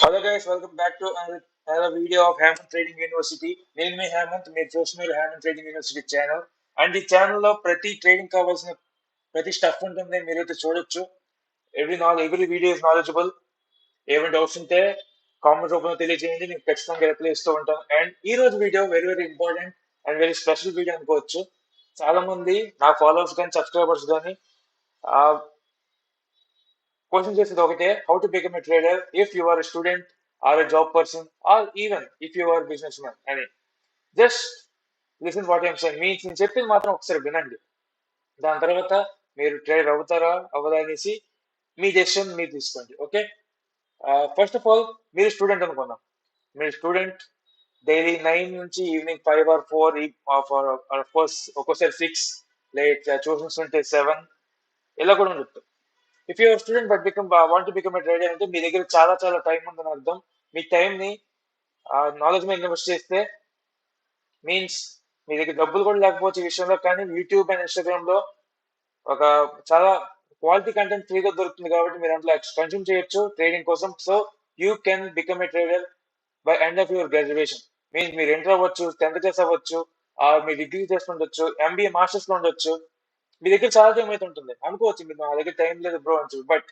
Hello guys, welcome back to another video of Hammond Trading University. నేను మీ హేమంత్, మీరు చూస్తున్నారు హ్యామన్ trading university channel. And ఈ ఛానల్లో ప్రతి ట్రేడింగ్ కావాల్సిన ప్రతి స్టఫ్ ఉంటుంది, మీరైతే చూడొచ్చు. Every video is knowledgeable. ఏమైనా డౌట్స్ ఉంటే కామెంట్ రూపంలో తెలియజేయండి, నేను ఖచ్చితంగా రిప్లై ఇస్తూ ఉంటాను. అండ్ ఈ రోజు video very very important and very special video అనుకోవచ్చు. చాలా మంది నా ఫాలోవర్స్ కానీ సబ్స్క్రైబర్స్ కానీ క్వశ్చన్ చేసేది ఒకటే, how to become a trader if you are a student or a job person or even if you are business man అని. Just listen what I'm saying. నేను చెప్పింది మాత్రం ఒకసారి వినండి. దాని తర్వాత మీరు ట్రేడర్ అవుతారా అవ్వదా అనేసి మీ డెసిషన్ మీరు తీసుకోండి. ఓకే, ఫస్ట్ ఆఫ్ ఆల్ మీరు స్టూడెంట్ అనుకుందాం. మీరు స్టూడెంట్, డైలీ 9 నుంచి ఈవినింగ్ 5 ఆర్ 4 కోర్స్ ఒక్కోసారి 6 లేట్ ట్యూషన్స్ ఉంటే 7 ఇలా కూడా ఉండొచ్చు. If you're student but want to become a trader అంటే మీ దగ్గర చాలా చాలా టైం ఉందని అర్థం. మీ టైంని నాలెడ్జ్ మీద ఇన్వెస్ట్ చేస్తే మీన్స్ మీ దగ్గర డబ్బులు కూడా లేకపోవచ్చు ఈ విషయంలో, కానీ యూట్యూబ్ అండ్ ఇన్స్టాగ్రామ్ లో ఒక చాలా క్వాలిటీ కంటెంట్ ఫ్రీగా దొరుకుతుంది కాబట్టి మీరు అందులో కన్స్యూమ్ చేయొచ్చు ట్రేడింగ్ కోసం. So you can become a trader by end of your graduation. Means మీరు ఎంటర్ అవ్వచ్చు, 10th క్లాస్ అవ్వచ్చు, మీ డిగ్రీ చేస్తుండొచ్చు, ఎంబీఏ మాస్టర్స్ లో ఉండొచ్చు. మీ దగ్గర చాలా టైం అయితే ఉంటుంది. అనుకోవచ్చు మీరు నా దగ్గర టైం లేదు బ్రో అని చెప్పి, బట్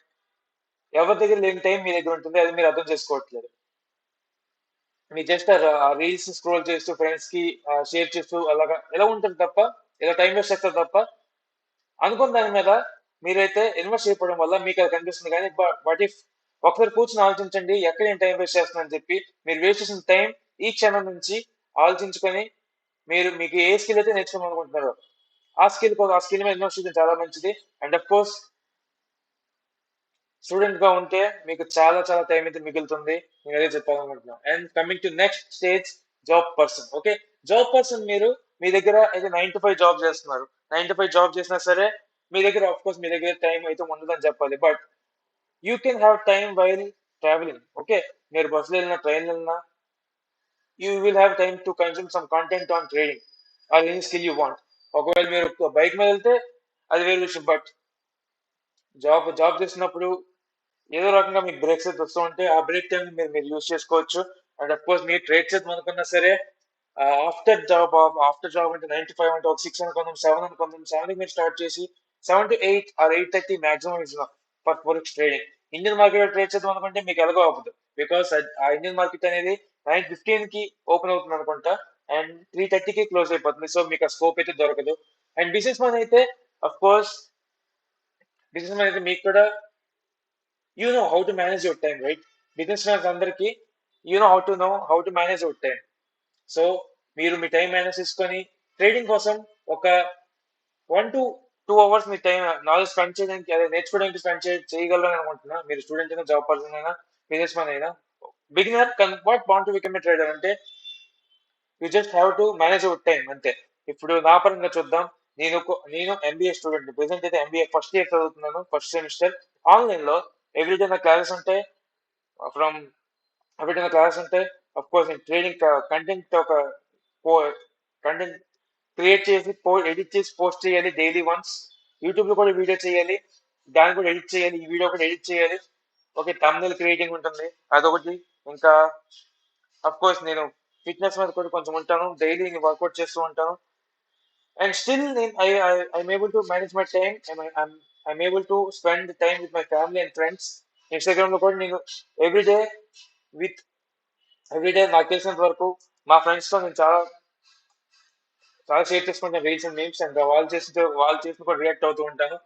ఎవరి దగ్గర లేని టైం మీ దగ్గర ఉంటుంది, అది మీరు అర్థం చేసుకోవట్లేదు. మీ జస్ట్ ఆ రీల్స్ స్క్రోల్ చేస్తూ ఫ్రెండ్స్ కి షేర్ చేస్తూ అలాగా ఎలా ఉంటుంది తప్ప, ఇలా టైం వేస్ట్ చేస్తారు తప్ప అనుకున్న దాని మీద మీరైతే ఇన్వెస్ట్ చేయడం వల్ల మీకు అది కనిపిస్తుంది. కానీ బట్ ఇఫ్ ఒకసారి కూర్చొని ఆలోచించండి, ఎక్కడ నేను టైం వేస్ట్ చేస్తున్నాను చెప్పి. మీరు వేస్ట్ చేసిన టైం ఈ క్షణం నుంచి ఆలోచించుకొని మీకు ఏ స్కిల్ అయితే నేర్చుకోవాలనుకుంటున్నారో ఆ స్కిల్ మీద ఇన్వెస్ట్ చేయడం చాలా మంచిది. అండ్ అఫ్ కోర్స్ స్టూడెంట్ గా ఉంటే మీకు చాలా చాలా టైం అయితే మిగులుతుంది, నేను అదే చెప్పాలనుకుంటున్నాను. And coming to next stage, job person. Okay, job person మీరు మీ దగ్గర అయితే 9 to 5 జాబ్ చేస్తున్నారు. 9 to 5 జాబ్ చేసినా సరే మీ దగ్గర ఆఫ్ కోర్స్ మీ దగ్గర టైం అయితే ఉండదని చెప్పాలి. But you can have time while travelling. Okay, మీరు బస్సులో వెళ్ళినా ట్రైన్ వెళ్ళినా you will have time to consume some content on trading or any skill you want. ఒకవేళ మీరు బైక్ మీద వెళ్తే అది వేరే విషయం. బట్ జాబ్ చేస్తున్నప్పుడు ఏదో రకంగా మీకు బ్రేక్స్ అయితే వస్తూ ఉంటే ఆ బ్రేక్ టైం మీరు యూజ్ చేసుకోవచ్చు. అండ్ అఫ్ కోర్స్ మీరు ట్రేడ్ చేద్దాం అనుకున్నా సరే ఆఫ్టర్ జాబ్ అంటే 9 to 5 అంటే ఒక 6 అనుకుందాం, 7 అనుకుందాం. 7 మీరు స్టార్ట్ చేసి 7 to 8 or 8:30 maximum is for trading. Indian market లో ట్రేడ్ చేద్దాం అనుకుంటే మీకు ఎలాగో అవ్వదు, బికాస్ ఆ ఇండియన్ మార్కెట్ అనేది 9:15 కి ఓపెన్ అవుతుంది అనుకుంటా అండ్ 3:30కి క్లోజ్ అయిపోతుంది. సో మీకు ఆ స్కోప్ అయితే దొరకదు. అండ్ బిజినెస్ మ్యాన్ అయితే అఫ్ కోర్స్ మీకు కూడా you know how to manage your time, right? Business mans అందరికి you know how to manage your time. So మీరు మీ టైం మేనేజ్ చేసుకొని ట్రేడింగ్ కోసం ఒక 1 to 2 hours మీ టైం నాలెడ్జ్ స్పెండ్ చేయడానికి, అదే నేర్చుకోవడానికి చేయగలరని అనుకుంటున్నా. మీరు స్టూడెంట్ అయినా, జాబ్ పర్సన్ అయినా, బిజినెస్ మ్యాన్ అయినా. Beginner what want to become a trader అంటే you just have to manage your time అంతే. ఇప్పుడు నా పరంగా చూద్దాం. నేను ఎంబీఏ స్టూడెంట్, ప్రెసెంట్ అయితే ఎంబీఏ ఫస్ట్ ఇయర్ చదువుతున్నాను, ఫస్ట్ సెమిస్టర్. ఆన్లైన్ లో ఎవ్రీడే నా క్లాసెస్ ఉంటాయి. ఫ్రమ్ ఎవ్రీడే నా క్లాసెస్ ఉంటాయి. అఫ్ కోర్స్ నేను ట్రేడింగ్ కంటెంట్ కంటెంట్ క్రియేట్ చేసి ఎడిట్ చేసి పోస్ట్ చేయాలి డైలీ వన్స్. యూట్యూబ్ లో కూడా వీడియో చేయాలి, దాన్ని కూడా ఎడిట్ చేయాలి, ఈ వీడియో కూడా ఎడిట్ చేయాలి. ఓకే, thumbnail క్రియేటింగ్ ఉంటుంది, అదొకటి. ఇంకా అఫ్ కోర్స్ నేను ఫిట్నెస్ మీద కూడా కొంచెం ఉంటాను, డైలీ వర్కౌట్ చేస్తూ ఉంటాను. And still I'm able to manage my time. I'm able to spend the time with my family and friends. Instagram లో కూడా నేను ఎవ్రీడే విత్ ఎవ్రీడే నాకు తెలిసినంత వరకు మా ఫ్రెండ్స్ తో నేను చాలా చాలా షేర్ చేసుకుంటాను రీల్స్ అండ్ మీమ్స్. అండ్ వాళ్ళు చేసిన కూడా రియాక్ట్ అవుతూ ఉంటాను.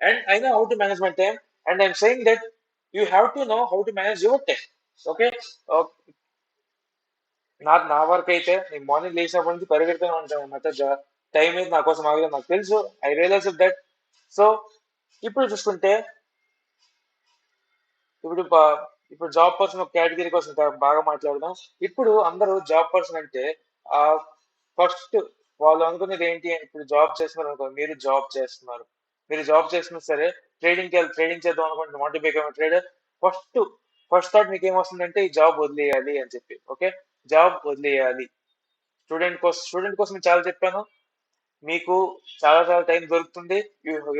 And I know how to manage my time. And I'm saying that you have to know how to manage your time. Okay, నా వరకు అయితే నేను మార్నింగ్ లేచినప్పటి నుంచి పరిగెడుతూనే ఉంటాను అన్నమాట. టైం అయితే నా కోసం ఆగలేదు, నాకు తెలుసు. I realise that. సో ఇప్పుడు చూసుకుంటే ఇప్పుడు ఇప్పుడు జాబ్ పర్సన్ ఒక కేటగిరీ కోసం బాగా మాట్లాడదాం. ఇప్పుడు అందరూ జాబ్ పర్సన్ అంటే ఆ ఫస్ట్ వాళ్ళు అనుకునేది ఏంటి? ఇప్పుడు జాబ్ చేస్తున్నారు అనుకో, మీరు జాబ్ చేస్తున్నా సరే ట్రేడింగ్ చేద్దాం అనుకుంటున్నాం, want to become trader. First first thought మీకు ఏమొస్తుందంటే ఈ జాబ్ వదిలేయాలి అని చెప్పి. ఓకే, జాబ్ వదిలేయాలి. స్టూడెంట్ కోసం నేను చాలా చెప్పాను. మీకు చాలా చాలా టైం దొరుకుతుంది.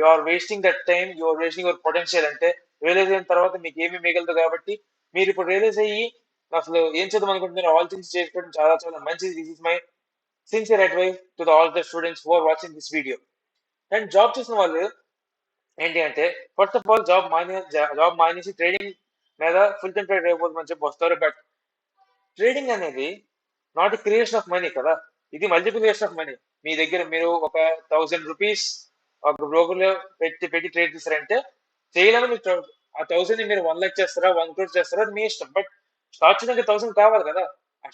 You are wasting that time, you are wasting your potential. అంటే రియలైజ్ అయిన తర్వాత మీకు ఏమీ మిగలదు. కాబట్టి మీరు ఇప్పుడు రియలైజ్ అయ్యి అసలు ఏం చదువు అనుకుంటున్నారు ఆలోచించి చేసుకోవడం చాలా చాలా మంచిది. This is my sincere advice to all the students who are watching this video. And job చేసిన వాళ్ళు ఏంటి అంటే ఫస్ట్ ఆఫ్ ఆల్ జాబ్ మానేసి ట్రేడింగ్ మీద ఫుల్ టైం ట్రేడ్ అయిపోతుందని చెప్పి వస్తారు. బట్ ట్రేడింగ్ అనేది నాట్ క్రియేషన్ ఆఫ్ మనీ కదా, ఇది మల్టిప్లికేషన్ ఆఫ్ మనీ. మీ దగ్గర మీరు ఒక 1000 రూపీస్ ఒక బ్రోకర్ లో పెట్టి పెట్టి ట్రేడ్ చేస్తారంటే చేయలేము. మీరు ఆ 1000 ని మీరు 1 లక్ష చేస్తారా 1 crore చేస్తారా అది మీ ఇష్టం. బట్ స్టార్ట్ చేయడానికి 1000 కావాలి కదా. ఆ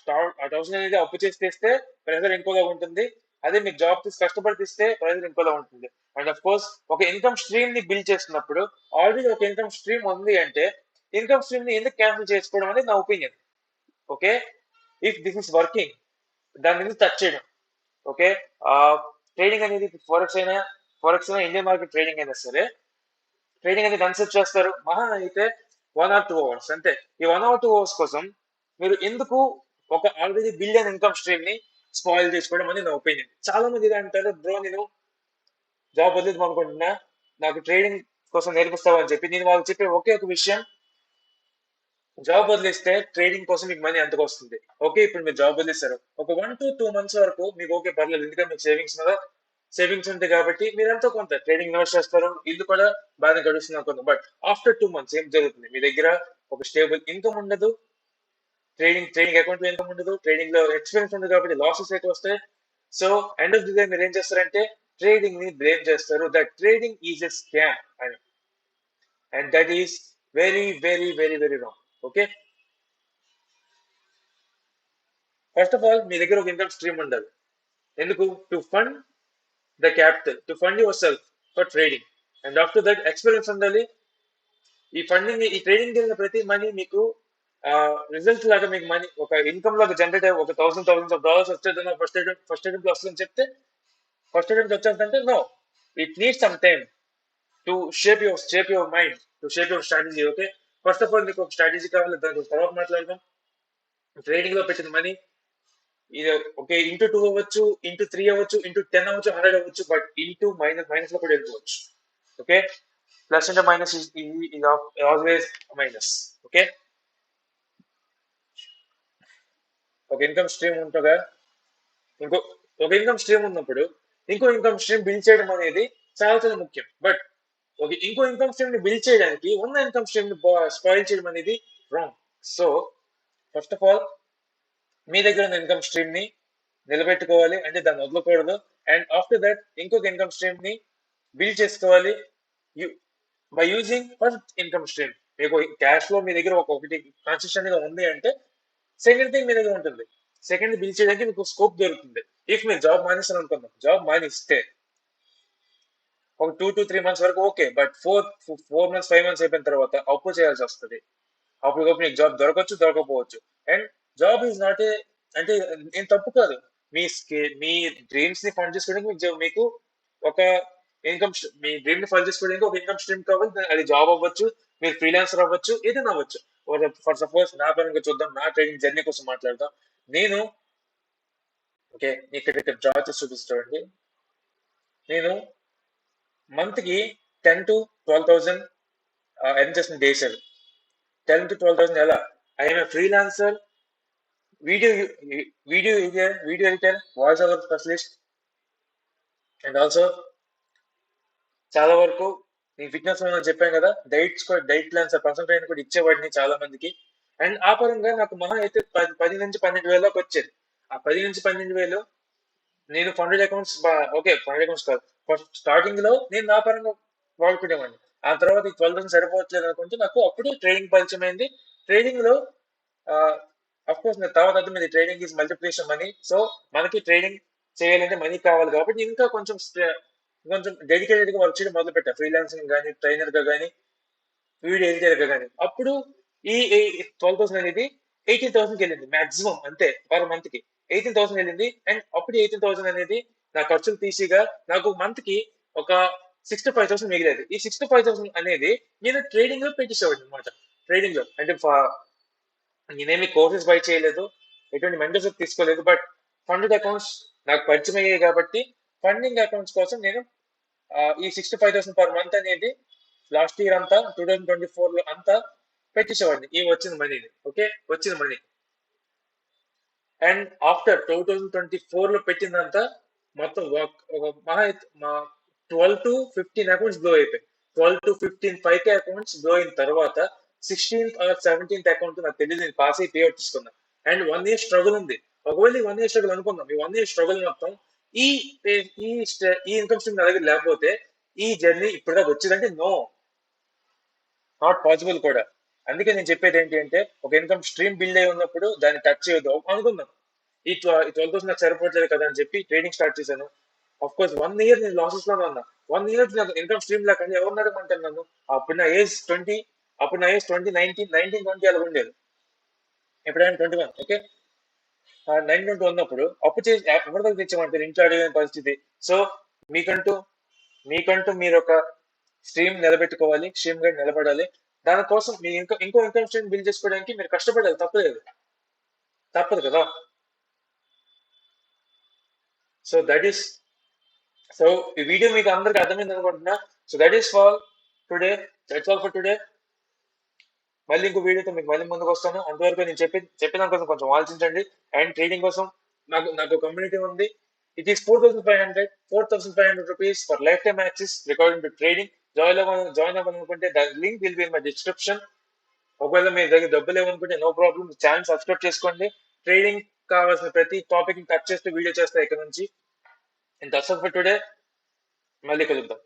1000 అనేది అప్పు చేసి తెస్తే ప్రెజర్ ఇంకోలా ఉంటుంది. అదే మీకు జాబ్ తీసి కష్టపడి తీస్తే ప్రెజర్ ఇంకోలా ఉంటుంది. అండ్ అఫ్ కోర్స్ ఒక ఇన్కమ్ స్ట్రీమ్ ని బిల్డ్ చేస్తున్నప్పుడు ఆల్రెడీ ఒక ఇన్కమ్ స్ట్రీమ్ ఉంది అంటే ఇన్కమ్ స్ట్రీమ్ ని ఎందుకు క్యాన్సిల్ చేసుకోవడం అనేది నా opinion. Okay, if this is working దాని మీద టచ్ చేయడం. ఓకే, ట్రేడింగ్ అనేది ఫారెక్స్ అయినా ఇండియన్ మార్కెట్ ట్రేడింగ్ అయినా సరే, ట్రేడింగ్ అనేది కన్సిడర్ చేస్తారు మహా అయితే 1 or 2 అవర్స్ అంతే. ఈ 1 or 2 అవర్స్ కోసం మీరు ఎందుకు ఒక ఆల్రెడీ బిలియన్ ఇన్కమ్ స్ట్రీమ్ ని స్పాయిల్ చేసుకోవడం అని నా ఒపీనియన్. చాలా మంది ఇలా అంటారు, బ్రో నేను జాబ్ వదిలేద్దాం అనుకుంటున్నా, నాకు ట్రేడింగ్ కోసం నేర్పిస్తావా అని చెప్పి. నేను వాళ్ళకి చెప్పే ఒకే ఒక విషయం, జాబ్ వదిలేస్తే ట్రేడింగ్ కోసం మీకు మనీ ఎంతకు వస్తుంది. ఓకే, ఇప్పుడు మీరు జాబ్ వదిలేస్తారు ఒక 1 to 2 months వరకు మీకు ఓకే పర్లేదు, ఎందుకంటే మీకు సేవింగ్స్ ఉంటాయి కాబట్టి మీరు ఎంతో కొంత ట్రేడింగ్ ఇన్వెస్ట్ చేస్తారు, ఇల్లు కూడా బాగానే గడుస్తుంది అనుకుందాం. బట్ ఆఫ్టర్ 2 months ఏం జరుగుతుంది, మీ దగ్గర ఒక స్టేబుల్ ఇన్కమ్ ఉండదు, ట్రేడింగ్ అకౌంట్ లో ఇన్కమ్ ఉండదు, ట్రేడింగ్ లో ఎక్స్పీరియన్స్ ఉంది కాబట్టి లాసెస్ ఎక్కువ వస్తాయి. So end of the day మీరు ఏం చేస్తారంటే ట్రేడింగ్ ని బ్లేమ్ చేస్తారు, that trading is a scam అని. And that is very very very very wrong. Okay, first of all మీ దగ్గర ఒక ఇన్కమ్ స్ట్రీమ్ ఉండాలి. ఎందుకు? To fund the capital, to fund yourself for trading. And after that experience ఉండాలి. ఈ trading వెళ్ళిన ప్రతి మనీ మీకు రిజల్ట్ లాగా మీకు మనీ ఒక ఇన్కమ్ లాగా జనరేట్ అయ్యి ఒక థౌసండ్స్ ఆఫ్ డాలర్స్ వచ్చేది ఫస్ట్ అటెంప్ట్ వస్తుందని చెప్తే ఫస్ట్ అటెంప్ట్ వచ్చేస్తుందంటే no, it need some time to shape your mind, to shape your strategy. Okay, first of all మీకు ఒక స్ట్రాటజీ కావాలి, దాని తర్వాత మాట్లాడదాం. ట్రేడింగ్ లో పెట్టిన మనీ ఇది ఓకే ఇంటూ 2 అవ్వచ్చు, ఇంటూ 3 అవ్వచ్చు, ఇంటూ 10 అవ్వచ్చు, 100 అవ్వచ్చు, బట్ ఇంటూ మైనస్ లో కూడా వెళ్ళిపోవచ్చు. ఓకే, ప్లస్ అంటే మైనస్ ఆల్వేస్ మైనస్. ఓకే, ఒక ఇన్కమ్ స్ట్రీమ్ ఉంటుందా, ఇంకో ఒక ఇన్కమ్ స్ట్రీమ్ ఉన్నప్పుడు ఇంకో ఇన్కమ్ స్ట్రీమ్ బిల్డ్ చేయడం అనేది చాలా చాలా ముఖ్యం. బట్ ఇంకో ఇన్కమ్ స్ట్రీమ్ ని బిల్డ్ చేయడానికి ఉన్న ఇన్కమ్ స్ట్రీమ్ ని స్పాయిల్ చేయడం అనేది wrong. So first of all మీ దగ్గర ఉన్న ఇన్కమ్ స్ట్రీమ్ ని నిలబెట్టుకోవాలి, అంటే దాన్ని వదలకూడదు. అండ్ ఆఫ్టర్ దట్ ఇంకొక ఇన్కమ్ స్ట్రీమ్ ని బిల్డ్ చేసుకోవాలి by using first income stream. మీకు క్యాష్ ఫ్లో మీ దగ్గర ఒకటి కన్సిస్టెంట్ గా ఉంది అంటే సెకండ్ థింగ్ మీ దగ్గర ఉంటుంది, సెకండ్ బిల్డ్ చేయడానికి మీకు స్కోప్ దొరుకుతుంది. ఇఫ్ మీరు జాబ్ మానేస్తారు అనుకుందాం, జాబ్ మానేస్తే ఒక 2 to 3 months వరకు ఓకే, బట్ 4 months 5 months అయిపోయిన తర్వాత అప్పు చేయాల్సి వస్తుంది. అప్పుడు మీకు జాబ్ దొరకచ్చు, దొరకపోవచ్చు. And job is not a అంటే ఏం తప్పు కాదు, మీ డ్రీమ్స్ ని ఫండ్ చేసుకోవడానికి మీకు ఒక మీ డ్రీమ్ ని ఫండ్ చేసుకోవడానికి ఒక ఇన్కమ్ స్ట్రీమ్ కావాలి. అది జాబ్ అవ్వచ్చు, మీరు ఫ్రీలాన్సర్ అవ్వచ్చు, ఏదైనా అవ్వచ్చు. ఫర్ సపోజ్ నా పరంగా చూద్దాం, నా ట్రేడింగ్ జర్నీ కోసం మాట్లాడదాం. నేను ఓకే ఇక్కడ డ్రా చేసి చూపిస్తానండి. నేను మంత్ కి 10 to 12,000 ఎర్న్ చేసిన డేస్ అవి. 10 to 12,000 ఎలా? I'm freelancer, video video editor, voice over specialist, and also చాలా వరకు నేను ఫిట్నెస్ చెప్పాను కదా, డైట్ ప్లాన్స్ పర్సనల్ ట్రైనర్ కూడా ఇచ్చేవాడిని చాలా మందికి. అండ్ ఆ పరంగా నాకు మహా అయితే 10 నుంచి 12 వేలకు వచ్చేది. ఆ 10 నుంచి 12 వేలు నేను ఫండెడ్ అకౌంట్స్ ఫండెడ్ అకౌంట్స్ కాదు, ఫస్ట్ స్టార్టింగ్ లో నేను నా పరంగా వాడుకునేవాడిని. ఆ తర్వాత ఈ 12,000 సరిపోవట్లేదు అనుకుంటే నాకు అప్పుడు ట్రేడింగ్ పరిచయం అయింది. ట్రేడింగ్ లో అఫ్ కోర్స్ తర్వాత మీది trading is multiplication money. So మనకి ట్రేడింగ్ చేయాలంటే మనీ కావాలి కాబట్టి ఇంకా కొంచెం డెడికేటెడ్ గా వర్క్ చేయడం మొదలు పెట్టా, ఫ్రీలాన్సింగ్ కానీ, ట్రైనర్ గా కానీ, వీడియో ఎడిటర్ గా కానీ. అప్పుడు ఈ 12,000 అనేది 18,000కి వెళ్ళింది మాక్సిమం, అంతే పర్ మంత్ కి 18,000 వెళ్ళింది. అండ్ అప్పుడు 18,000 అనేది నా ఖర్చులు తీసిగా నాకు మంత్ కి ఒక 65,000 మిగిలేదు. ఈ 65,000 అనేది నేను ట్రేడింగ్ లో పెట్టేసేవాడిని అనమాట. ట్రేడింగ్ లో అంటే నేనేమి కోర్సెస్ బై చేయలేదు, ఎటువంటి మెంటర్షిప్ తీసుకోలేదు, బట్ ఫండెడ్ అకౌంట్స్ నాకు పరిచయం అయ్యాయి కాబట్టి ఫండింగ్ అకౌంట్స్ కోసం నేను ఈ 65,000 పర్ మంత్ అనేది లాస్ట్ ఇయర్ అంతా 2024 లో అంతా పెట్టేసేవాడిని ఈ వచ్చిన మనీని. ఓకే, వచ్చిన మనీ. అండ్ ఆఫ్టర్ 2024 పెట్టిందంతా మొత్తం ఒక మా 12 to 15 అకౌంట్స్ గ్లో అయిపోయాయి. 12 to 15 5K అకౌంట్స్ గ్లో అయిన తర్వాత 16th or 17th అకౌంట్ నాకు తెలియదు, నేను పాస్ అయి పే అవుట్ తీసుకున్నా. అండ్ 1 year స్ట్రగుల్ ఉంది. ఒకవేళ ఈ 1 year స్ట్రగుల్ అనుకుందాం, ఈ 1 year స్ట్రగుల్ మొత్తం ఈ ఈ ఇన్కమ్ స్ట్రీమ్ నా దగ్గర లేకపోతే ఈ జర్నీ ఇప్పుడు దాకా వచ్చిందంటే నో, నాట్ పాసిబుల్ కూడా. అందుకే నేను చెప్పేది ఏంటి అంటే, ఒక ఇన్కమ్ స్ట్రీమ్ బిల్డ్ అయి ఉన్నప్పుడు దాన్ని టచ్ చేయొద్దు. అనుకుందాం ఈ 12,000 నాకు సరిపోతుంది కదా అని చెప్పి ట్రేడింగ్ స్టార్ట్ చేశాను. ఆఫ్ కోర్స్ 1 year నేను లాసెస్ లోనే ఉన్నా. 1 year నాకు ఇన్కమ్ స్ట్రీమ్ లేకుండా ఎవరు అడగమంటారు నన్ను? అప్పుడు నా ఏజ్ 20, అప్పుడు నా ఏజ్ 20, 19, 20 అలా ఉండేది. ఎప్పుడైనా 21. ఓకే, 19 ఉన్నప్పుడు అప్పు చేసి ఎవరి దగ్గర తెచ్చామంటారు? ఇంట్లో అడిగిన పరిస్థితి. సో మీకంటూ మీకంటూ మీరు ఒక స్ట్రీమ్ నిలబెట్టుకోవాలి, స్ట్రీమ్ గా నిలబడాలి. దానికోసం మీ ఇంకో ఇన్కమ్ స్ట్రీమ్ బిల్డ్ చేసుకోవడానికి మీరు కష్టపడాలి, తప్పదు కదా. సో దట్ ఈస్ సో ఈ వీడియో మీకు అందరికి అర్థమైంది అనుకుంటున్నా. So that is fall today, that's all for today. మళ్ళీ ఇంకో వీడియోతో మీకు మళ్ళీ ముందుకు వస్తాను. అంతవరకు నేను చెప్పిన కోసం కొంచెం ఆలోచించండి. అండ్ ట్రేడింగ్ కోసం నాకు కమ్యూనిటీ ఉంది. It is 4,500 rupees for lifetime access recording to trading. Join అవ్వాలనుకుంటే దాని link will be in my description. ఒకవేళ మీ దగ్గర డబ్బులు ఏమనుకుంటే నో ప్రాబ్లం, ఛానల్ సబ్స్క్రైబ్ చేసుకోండి. ట్రేడింగ్ కావాల్సిన ప్రతి టాపిక్ ని టచ్ చేస్తూ వీడియో చేస్తా ఇక్కడ నుంచి. And that's all for today. మళ్ళీ కలుద్దాం.